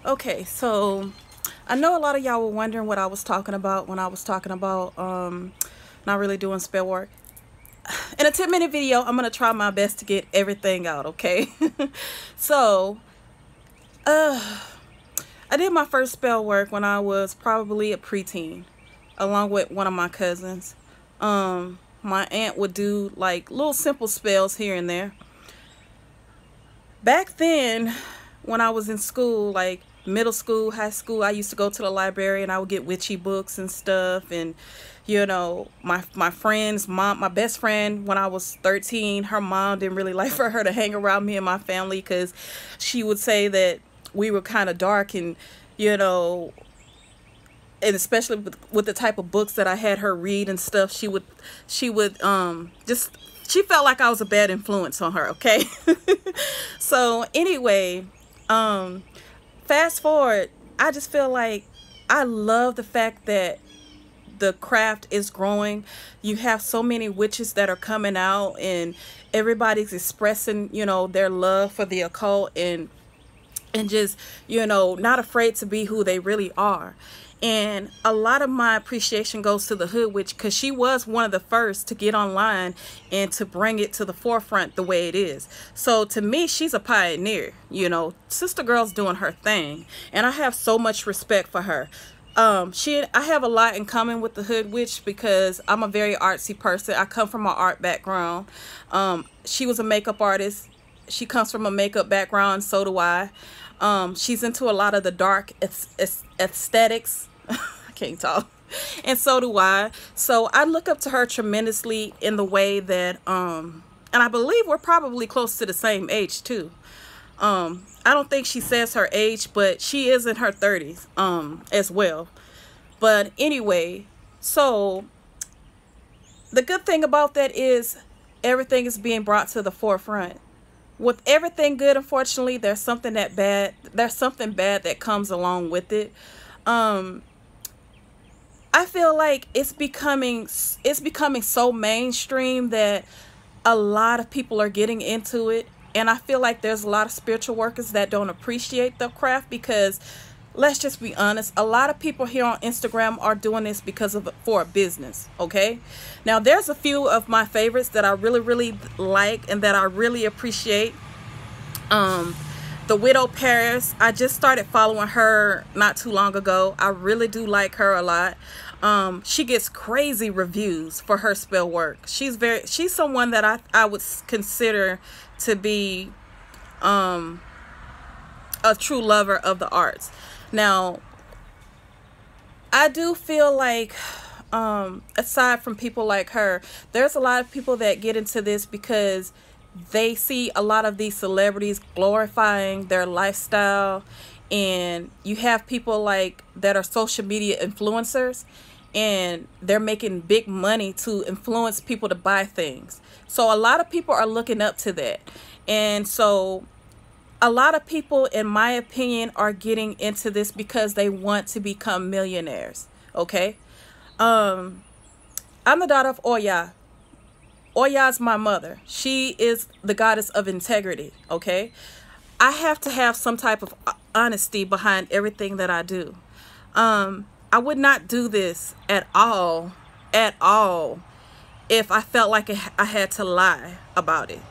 Okay, so I know a lot of y'all were wondering what I was talking about when I was talking about not really doing spell work. In a 10-minute video, I'm gonna try my best to get everything out, okay? So, I did my first spell work when I was probably a preteen, along with one of my cousins. My aunt would do like little simple spells here and there. Back then, when I was in school, like middle school, high school, I used to go to the library and I would get witchy books and stuff. And my friend's mom, my best friend, when I was 13, her mom didn't really like for her to hang around me and my family because she would say that we were kind of dark, and you know and especially with the type of books that I had her read and stuff, she would just, she felt like I was a bad influence on her, okay? So anyway, fast forward, I just feel like I love the fact that the craft is growing. You have so many witches that are coming out, and everybody's expressing, their love for the occult, and just, not afraid to be who they really are. And a lot of my appreciation goes to the Hood Witch, because she was one of the first to get online and to bring it to the forefront the way it is. So to me, she's a pioneer. Sister Girl's doing her thing, and I have so much respect for her. I have a lot in common with the Hood Witch because I'm a very artsy person. I come from an art background. She was a makeup artist. She comes from a makeup background, so do I. She's into a lot of the dark aesthetics. I can't talk. And so do I. So I look up to her tremendously in the way that, and I believe we're probably close to the same age too. I don't think she says her age, but she is in her 30s, as well. But anyway, so the good thing about that is everything is being brought to the forefront. With everything good, unfortunately, there's something bad that comes along with it. I feel like it's becoming so mainstream that a lot of people are getting into it, and I feel like there's a lot of spiritual workers that don't appreciate the craft because, let's just be honest, a lot of people here on Instagram are doing this for a business, okay? Now, there's a few of my favorites that I really, really like and that I really appreciate. The Widow Paris, I just started following her not too long ago. I really do like her a lot. She gets crazy reviews for her spell work. She's someone that I would consider to be a true lover of the arts. Now, I do feel like, aside from people like her, there's a lot of people that get into this because they see a lot of these celebrities glorifying their lifestyle, and you have people like that are social media influencers, and they're making big money to influence people to buy things. So a lot of people are looking up to that, and so a lot of people, in my opinion, are getting into this because they want to become millionaires. Okay. I'm the daughter of Oya. Oya is my mother. She is the goddess of integrity. Okay. I have to have some type of honesty behind everything that I do. I would not do this at all, if I felt like I had to lie about it.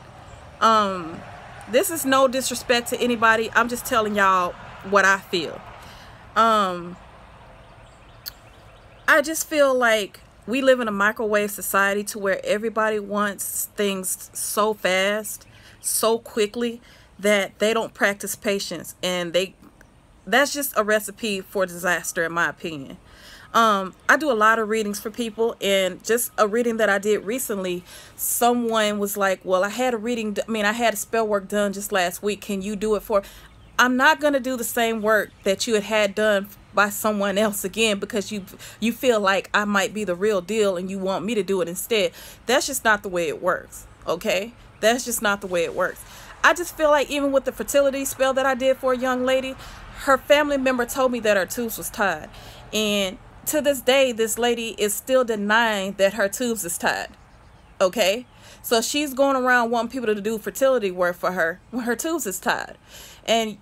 This is no disrespect to anybody. I'm just telling y'all what I feel. I just feel like we live in a microwave society to where everybody wants things so fast, so quickly, that they don't practice patience, and that's just a recipe for disaster, in my opinion. I do a lot of readings for people, and just a reading that I did recently, someone was like, well, I had a spell work done just last week. Can you do it for? I'm not going to do the same work that you had done by someone else again because you feel like I might be the real deal and you want me to do it instead. That's just not the way it works, okay? That's just not the way it works. I just feel like even with the fertility spell that I did for a young lady, her family member told me that her tubes was tied. And to this day, this lady is still denying that her tubes is tied. Okay? So she's going around wanting people to do fertility work for her when her tubes is tied. And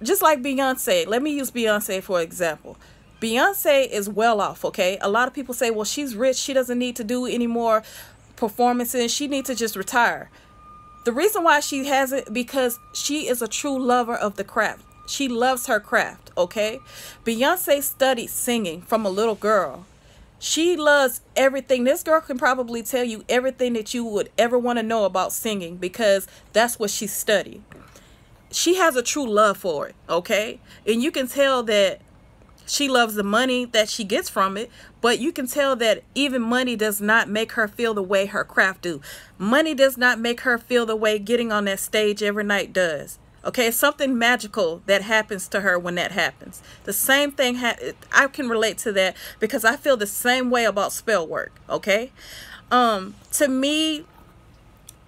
just like Beyonce. Let me use Beyonce for example. Beyonce is well off, okay? A lot of people say, well, she's rich. She doesn't need to do any more performances. She needs to just retire. The reason why she has it, because she is a true lover of the craft. She loves her craft, okay? Beyonce studied singing from a little girl. She loves everything. This girl can probably tell you everything that you would ever want to know about singing because that's what she studied. She has a true love for it, okay? And you can tell that she loves the money that she gets from it, but you can tell that even money does not make her feel the way her craft do. Money does not make her feel the way getting on that stage every night does. Okay, it's something magical that happens to her when that happens. The same thing, I can relate to that because I feel the same way about spell work, okay? To me,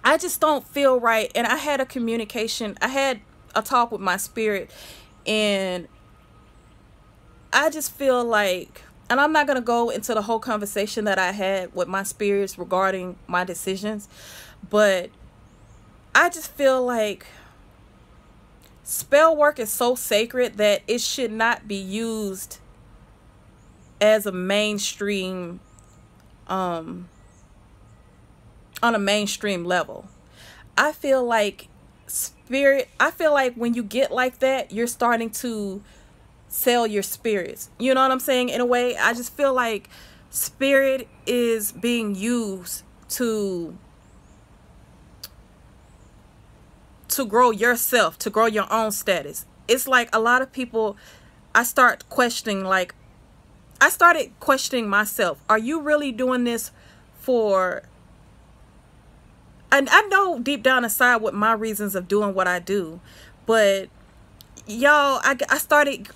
I just don't feel right. And I had a talk with my spirit, and I just feel like, and I'm not going to go into the whole conversation that I had with my spirits regarding my decisions, but I just feel like spell work is so sacred that it should not be used as a mainstream, on a mainstream level. I feel like when you get like that, you're starting to sell your spirits. You know what I'm saying? In a way, I just feel like spirit is being used to grow yourself, to grow your own status. It's like a lot of people, I started questioning myself. Are you really doing this for, and I know deep down inside what my reasons of doing what I do, but y'all,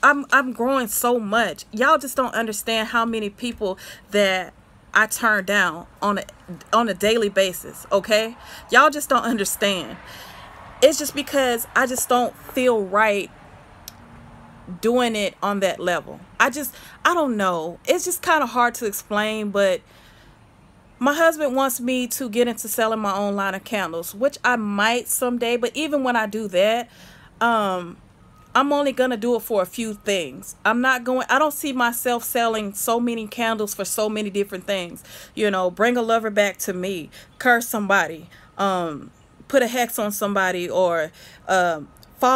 I'm growing so much. Y'all just don't understand how many people that I turn down on a daily basis, okay? Y'all just don't understand. It's just because I just don't feel right doing it on that level. I don't know. It's just kind of hard to explain, but my husband wants me to get into selling my own line of candles, which I might someday, but even when I do that, I'm only going to do it for a few things. I don't see myself selling so many candles for so many different things. You know, bring a lover back to me, curse somebody, put a hex on somebody, or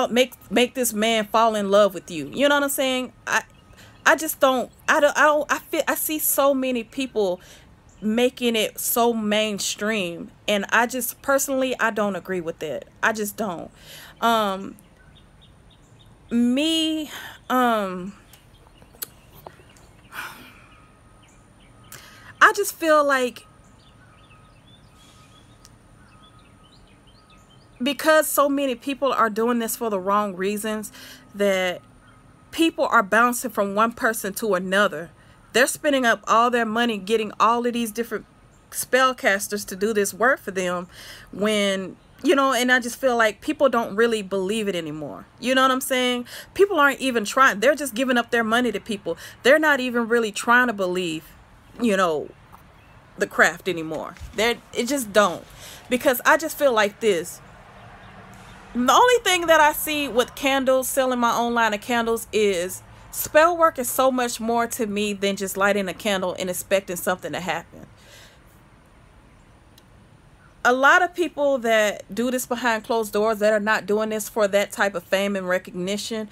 make this man fall in love with you. You know what I'm saying? I see so many people making it so mainstream, and I just personally, I don't agree with that. I just don't. I just feel like because so many people are doing this for the wrong reasons, that people are bouncing from one person to another. They're spending up all their money getting all of these different spellcasters to do this work for them, when, you know, and I just feel like people don't really believe it anymore. You know what I'm saying? People aren't even trying. They're just giving up their money to people. They're not even really trying to believe, you know, the craft anymore. It just don't. Because I just feel like this. The only thing that I see with candles, selling my own line of candles, is spell work is so much more to me than just lighting a candle and expecting something to happen. A lot of people that do this behind closed doors, that are not doing this for that type of fame and recognition,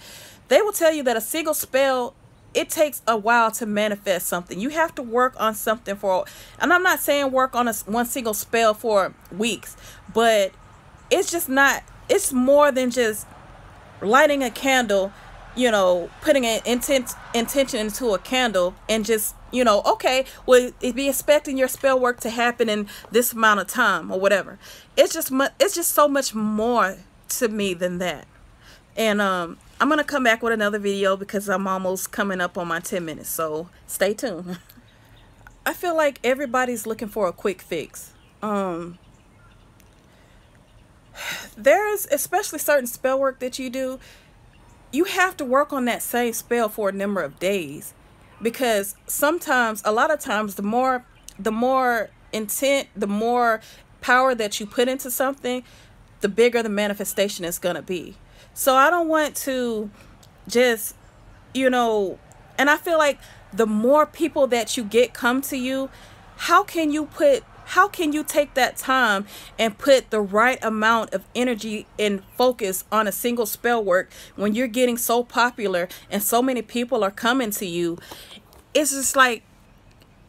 they will tell you that a single spell, it takes a while to manifest something. You have to work on something for, and I'm not saying work on one single spell for weeks, but it's just not, it's more than just lighting a candle, you know, putting an intention into a candle and just, you know, okay, well, it be expecting your spell work to happen in this amount of time or whatever. It's just so much more to me than that. And I'm gonna come back with another video because I'm almost coming up on my 10 minutes, so stay tuned. I feel like everybody's looking for a quick fix. There's especially certain spell work that you do, you have to work on that same spell for a number of days, because sometimes, a lot of times, the more intent, the more power that you put into something, the bigger the manifestation is going to be. So I don't want to just, you know, and I feel like the more people that you get come to you, how can you take that time and put the right amount of energy and focus on a single spell work when you're getting so popular and so many people are coming to you? It's just like,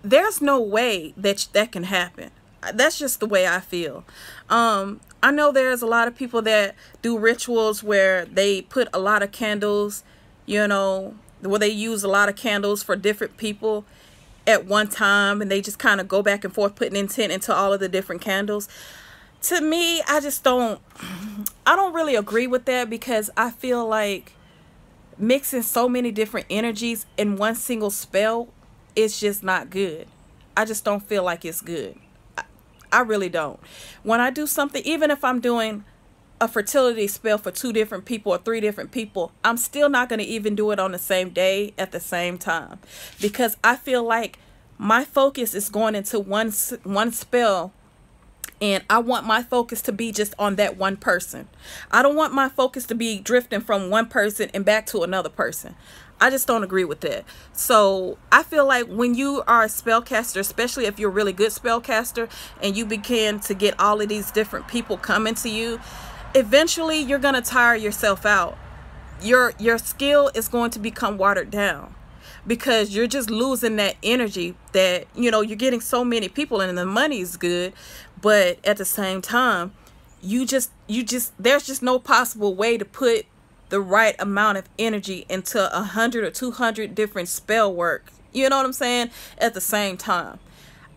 there's no way that that can happen. That's just the way I feel. I know there's a lot of people that do rituals where they put a lot of candles, you know, where they use a lot of candles for different people at one time, and they just kind of go back and forth putting intent into all of the different candles. To me, I don't really agree with that, because I feel like mixing so many different energies in one single spell, it's just not good. I just don't feel like it's good. I really don't. When I do something, even if I'm doing a fertility spell for 2 different people or 3 different people, I'm still not going to even do it on the same day at the same time, because I feel like my focus is going into one spell, and I want my focus to be just on that one person. I don't want my focus to be drifting from one person and back to another person. I just don't agree with that. So I feel like when you are a spellcaster, especially if you're a really good spellcaster, and you begin to get all of these different people coming to you, eventually you're going to tire yourself out. Your skill is going to become watered down, because you're just losing that energy that, you know, you're getting so many people and the money is good, but at the same time, there's just no possible way to put the right amount of energy into 100 or 200 different spell work, you know what I'm saying, at the same time.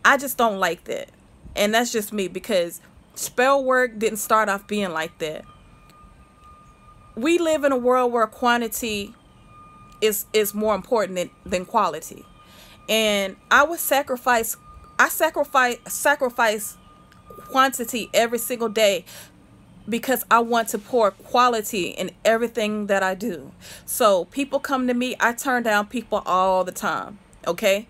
I just don't like that. And that's just me, because spell work didn't start off being like that. We live in a world where quantity is more important than quality. And I sacrifice quantity every single day, because I want to pour quality in everything that I do. So people come to me, I turn down people all the time. Okay,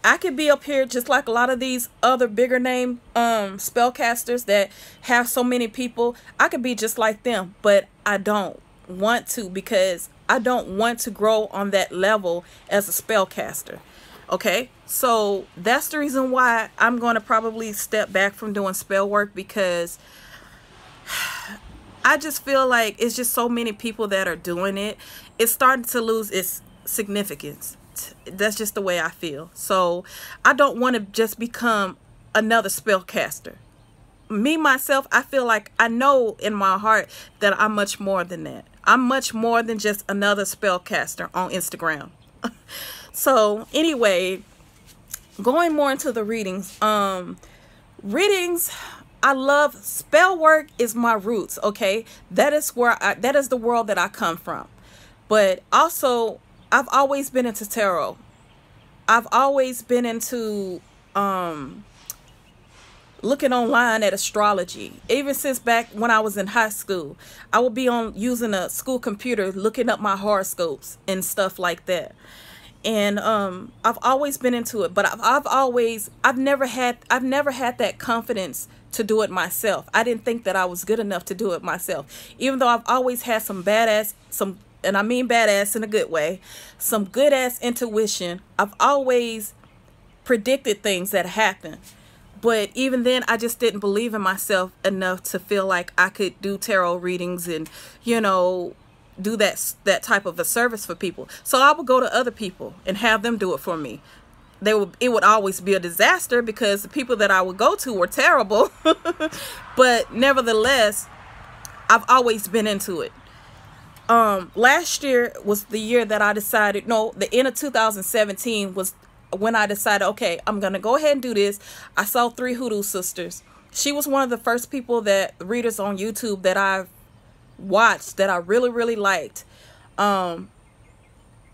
I could be up here just like a lot of these other bigger name spellcasters that have so many people. I could be just like them, but I don't want to, because I don't want to grow on that level as a spellcaster. Okay, so that's the reason why I'm going to probably step back from doing spell work, because I just feel like it's just so many people that are doing it. It's starting to lose its significance. That's just the way I feel. So I don't want to just become another spellcaster. Me, myself, I feel like I know in my heart that I'm much more than that. I'm much more than just another spellcaster on Instagram. So anyway, going more into the readings. Readings, I love spell work, is my roots. Okay, that is the world that I come from. But also, I've always been into tarot. I've always been into looking online at astrology. Even since back when I was in high school, I would be using a school computer looking up my horoscopes and stuff like that. And I've always been into it, but I've never had that confidence to do it myself. I didn't think that I was good enough to do it myself, even though I've always had and I mean badass in a good way, some good ass intuition. I've always predicted things that happen, but even then I just didn't believe in myself enough to feel like I could do tarot readings and, you know, do that type of a service for people. So I would go to other people and have them do it for me. It would always be a disaster, because the people that I would go to were terrible. But nevertheless, I've always been into it. Last year was the year that I decided, no, the end of 2017 was when I decided, okay, I'm going to go ahead and do this. I saw 3 Hoodoo Sisters. She was one of the first people readers on YouTube that I've watched that I really, really liked.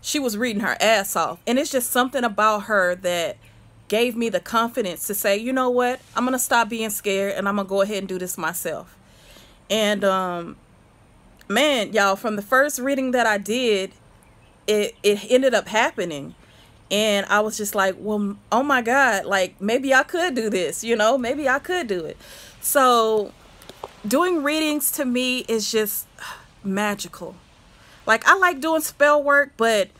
She was reading her ass off, and it's just something about her that gave me the confidence to say, you know what, I'm gonna stop being scared and I'm gonna go ahead and do this myself. And man, y'all, from the first reading that I did, it ended up happening, and I was just like, well, oh my God, like maybe I could do this, you know, maybe I could do it. So doing readings to me is just, magical. Like, I like doing spell work, but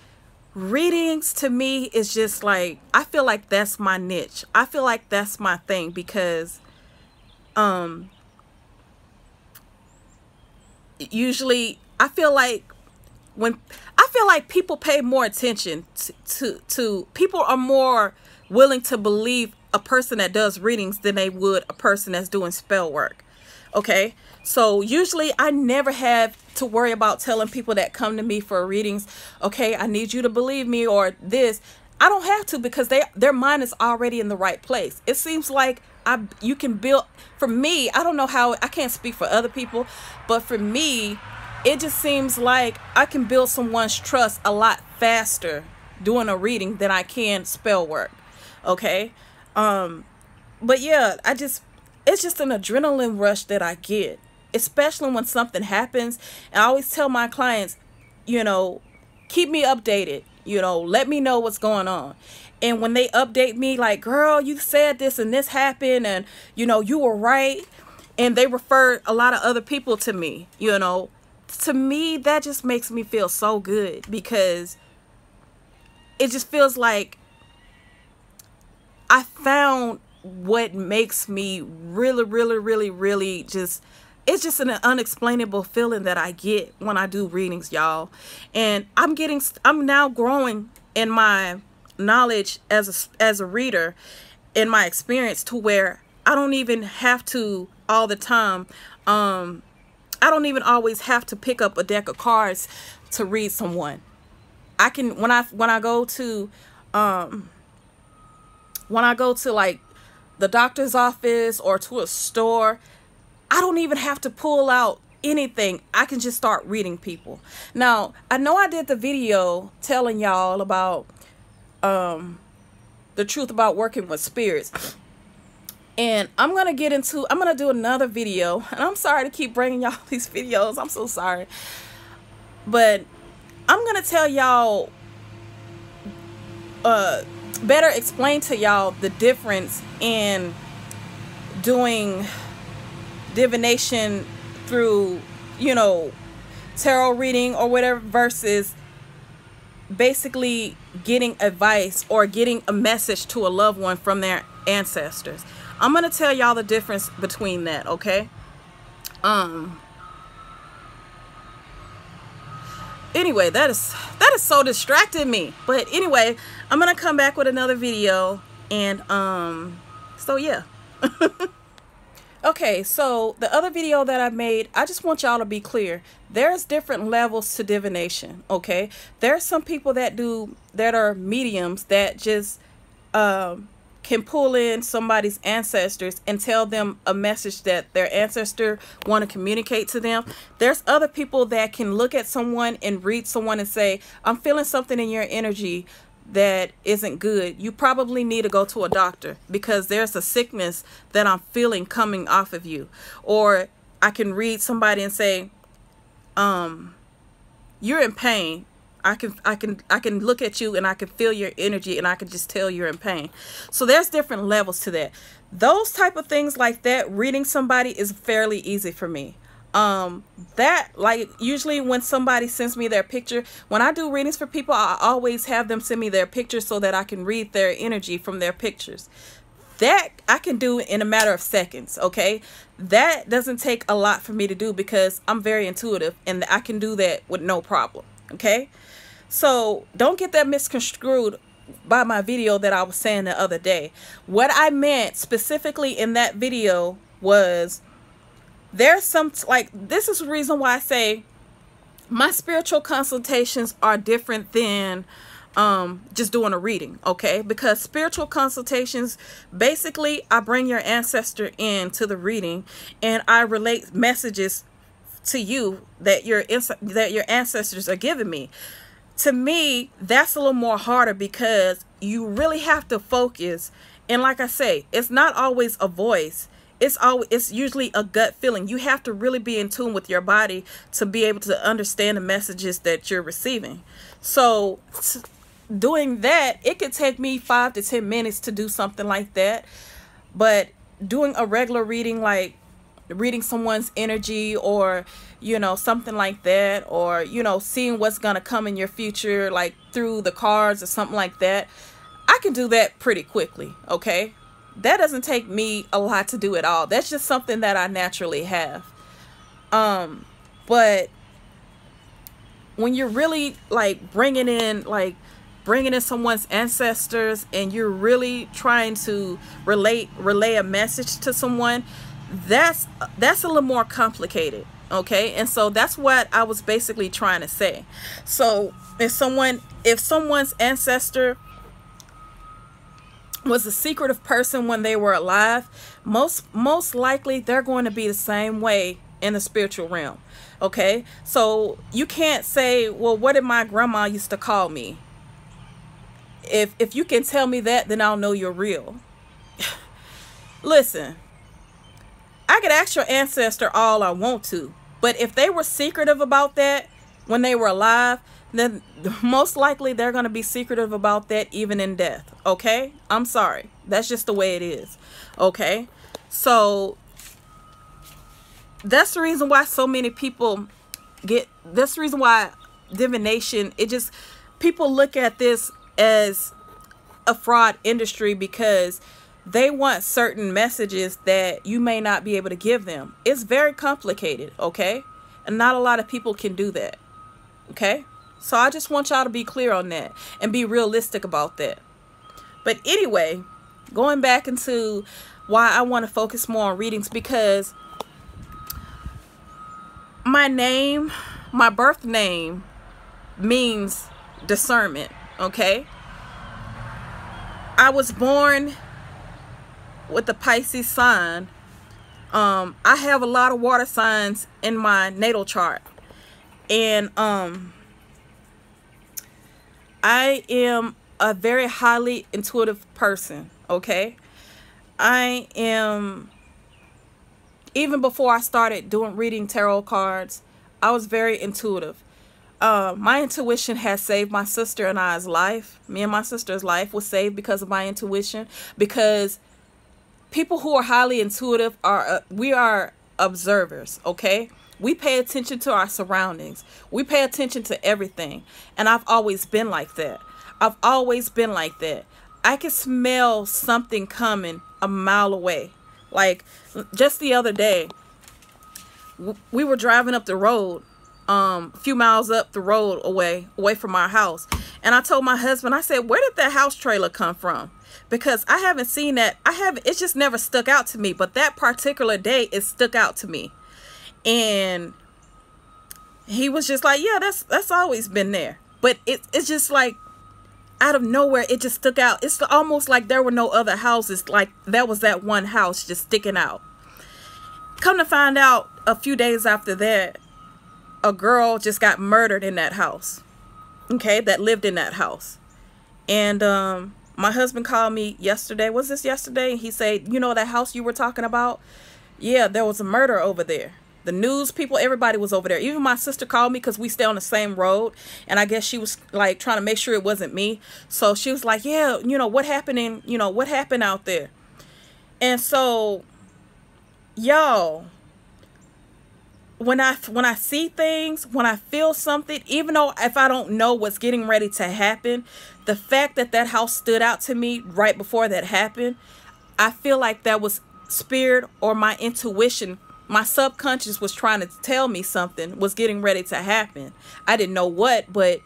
readings to me is just like, I feel like that's my niche. I feel like that's my thing, because usually I feel like people pay more attention to people are more willing to believe a person that does readings than they would a person that's doing spell work. Okay, so usually I never have to worry about telling people that come to me for readings, okay, I need you to believe me or this. I don't have to, because their mind is already in the right place. It seems like you can build, for me, I don't know how, I can't speak for other people, but for me, it just seems like I can build someone's trust a lot faster doing a reading than I can spell work. Okay, but yeah, it's just an adrenaline rush that I get, especially when something happens. And I always tell my clients, you know, keep me updated, you know, let me know what's going on. And when they update me, like, girl, you said this and this happened, and, you know, you were right, and they refer a lot of other people to me, you know, to me, that just makes me feel so good, because it just feels like I found what makes me really just, it's just an unexplainable feeling that I get when I do readings, y'all. And I'm now growing in my knowledge as a reader, in my experience, to where I don't even have to all the time, I don't even always have to pick up a deck of cards to read someone. I can, when I go to like the doctor's office or to a store, I don't even have to pull out anything. I can just start reading people. Now, I know I did the video telling y'all about the truth about working with spirits. And I'm going to do another video. And I'm sorry to keep bringing y'all these videos. I'm so sorry. But I'm going to tell y'all, better explain to y'all the difference in doing divination through, you know, tarot reading or whatever, versus basically getting advice or getting a message to a loved one from their ancestors. I'm going to tell y'all the difference between that, okay? Anyway, that is so distracting me. But anyway, I'm going to come back with another video, and so yeah. Okay, so the other video that I made, I just want y'all to be clear. There's different levels to divination, okay? There's some people that are mediums that just can pull in somebody's ancestors and tell them a message that their ancestor want to communicate to them. There's other people that can look at someone and read someone and say, I'm feeling something in your energy that isn't good. You probably need to go to a doctor, because there's a sickness that I'm feeling coming off of you. Or I can read somebody and say, you're in pain. I can look at you and I can feel your energy, and I can just tell you're in pain. So there's different levels to that. Those type of things like that, reading somebody, is fairly easy for me. That, like, usually when somebody sends me their picture, when I do readings for people, I always have them send me their pictures so that I can read their energy from their pictures. That I can do in a matter of seconds, okay? That doesn't take a lot for me to do, because I'm very intuitive, and I can do that with no problem, okay? So don't get that misconstrued by my video that I was saying the other day. What I meant specifically in that video was, there's some, like, this is the reason why I say my spiritual consultations are different than just doing a reading, okay? Because spiritual consultations, basically, I bring your ancestor into the reading, and I relate messages to you that your ancestors are giving me. To me, that's a little more harder, because you really have to focus. And like I say, it's not always a voice. It's usually a gut feeling. You have to really be in tune with your body to be able to understand the messages that you're receiving. So doing that, it could take me 5 to 10 minutes to do something like that. But doing a regular reading, like reading someone's energy or something like that, or seeing what's gonna come in your future, like through the cards or something like that. I can do that pretty quickly. Okay, that doesn't take me a lot to do at all. That's just something that I naturally have. But when you're really like bringing in someone's ancestors, and you're really trying to relay a message to someone, that's a little more complicated. Okay, and so that's what I was basically trying to say. So if someone's ancestor was a secretive person when they were alive, most likely they're going to be the same way in the spiritual realm. Okay, so you can't say, well, what did my grandma used to call me? If you can tell me that, then I'll know you're real. Listen, I could ask your ancestor all I want to, but if they were secretive about that when they were alive, then most likely they're going to be secretive about that even in death. Okay, I'm sorry, that's just the way it is. Okay, so that's the reason why so many people that's the reason why divination, people look at this as a fraud industry, because they want certain messages that you may not be able to give them. It's very complicated. Okay, and not a lot of people can do that. Okay, so I just want y'all to be clear on that and be realistic about that. But anyway, going back into why I want to focus more on readings, because my birth name means discernment. Okay, I was born with the Pisces sign. I have a lot of water signs in my natal chart, and I am a very highly intuitive person. Okay, I am, even before I started reading tarot cards, I was very intuitive. My intuition has saved my sister and I's life. Me and my sister's life was saved because of my intuition. Because people who are highly intuitive we are observers. Okay, we pay attention to our surroundings. We pay attention to everything. And I've always been like that. I can smell something coming a mile away. Like just the other day, we were driving up the road, a few miles up the road away from our house. And I told my husband, I said, where did that house trailer come from? Because I haven't seen that. It's just never stuck out to me. But that particular day, it stuck out to me. And he was just like, yeah, that's always been there. But it's just like out of nowhere, it just stuck out. It's almost like there were no other houses. Like that was that one house just sticking out. Come to find out, a few days after that, a girl just got murdered in that house. Okay, that lived in that house. And my husband called me yesterday. Was this yesterday? He said, that house you were talking about? Yeah, there was a murder over there. The news people, everybody was over there. Even my sister called me because we stay on the same road. And I guess she was like trying to make sure it wasn't me. So she was like, yeah, what happened what happened out there? And so, y'all, when I see things, when I feel something, even though if I don't know what's getting ready to happen, the fact that that house stood out to me right before that happened, I feel like that was spirit or my intuition. My subconscious was trying to tell me something was getting ready to happen. I didn't know what, but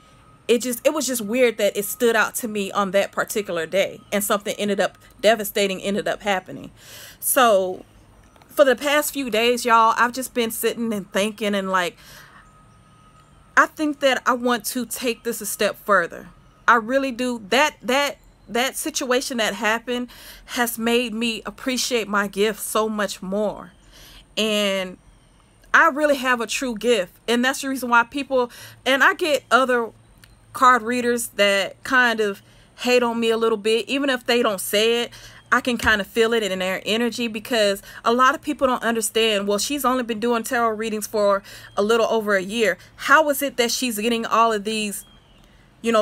it was just weird that it stood out to me on that particular day, and something devastating ended up happening. So for the past few days, y'all, I've just been sitting and thinking, and like, I think that I want to take this a step further. I really do. That situation that happened has made me appreciate my gift so much more. And I really have a true gift. And that's the reason why and I get other card readers that kind of hate on me a little bit. Even if they don't say it, I can kind of feel it in their energy, because a lot of people don't understand. Well, she's only been doing tarot readings for a little over a year. How is it that she's getting all of these,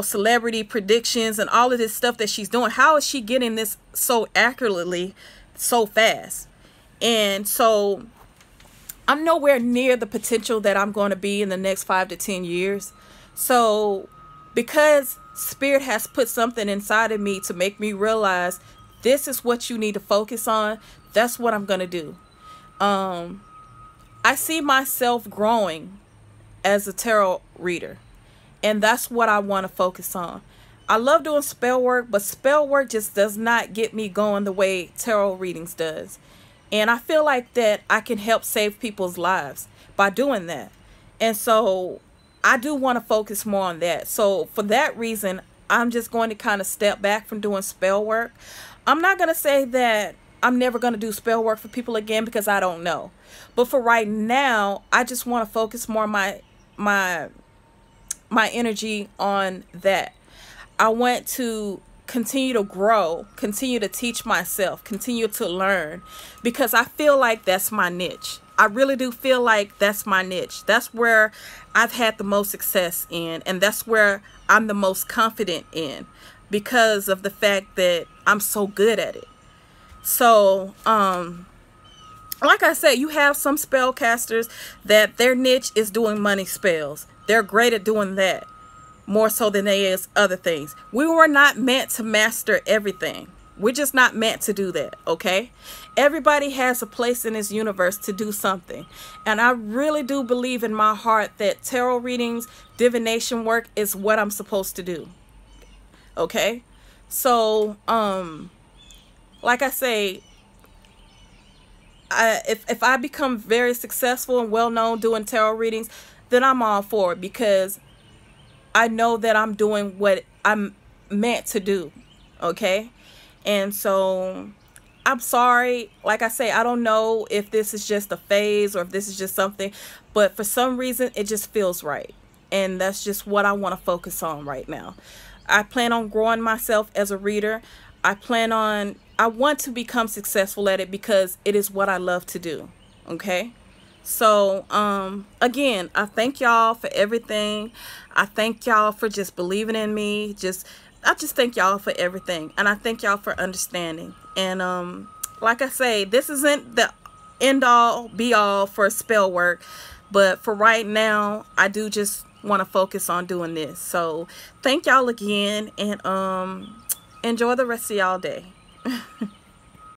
celebrity predictions and all of this stuff that she's doing? How is she getting this so accurately, so fast? And so I'm nowhere near the potential that I'm going to be in the next 5 to 10 years. So because Spirit has put something inside of me to make me realize this is what you need to focus on, that's what I'm going to do. I see myself growing as a tarot reader, and that's what I want to focus on. I love doing spell work, but spell work just does not get me going the way tarot readings does. And I feel like that I can help save people's lives by doing that. And so I do want to focus more on that. So for that reason, I'm just going to kind of step back from doing spell work. I'm not going to say that I'm never going to do spell work for people again, because I don't know. But for right now, I just want to focus more my energy on that. I want to continue to grow, continue to teach myself, continue to learn, because I feel like that's my niche. I really do feel like that's my niche. That's where I've had the most success in, and that's where I'm the most confident in, because of the fact that I'm so good at it. So, like I said, you have some spellcasters that their niche is doing money spells. They're great at doing that, more so than they is other things. We were not meant to master everything. We're just not meant to do that, okay? Everybody has a place in this universe to do something. And I really do believe in my heart that tarot readings, divination work is what I'm supposed to do. Okay? So, like I say, if I become very successful and well known doing tarot readings, then I'm all for it, because I know that I'm doing what I'm meant to do. Okay? And so I'm sorry. Like I say, I don't know if this is just a phase or if this is just something, but for some reason it just feels right. And that's just what I want to focus on right now. I plan on growing myself as a reader. I want to become successful at it, because it is what I love to do. Okay? So, again, I thank y'all for everything. I thank y'all for just believing in me. I just thank y'all for everything. And I thank y'all for understanding. And, like I say, this isn't the end all be all for spell work. But for right now, I do just want to focus on doing this. So, thank y'all again. And, enjoy the rest of y'all day.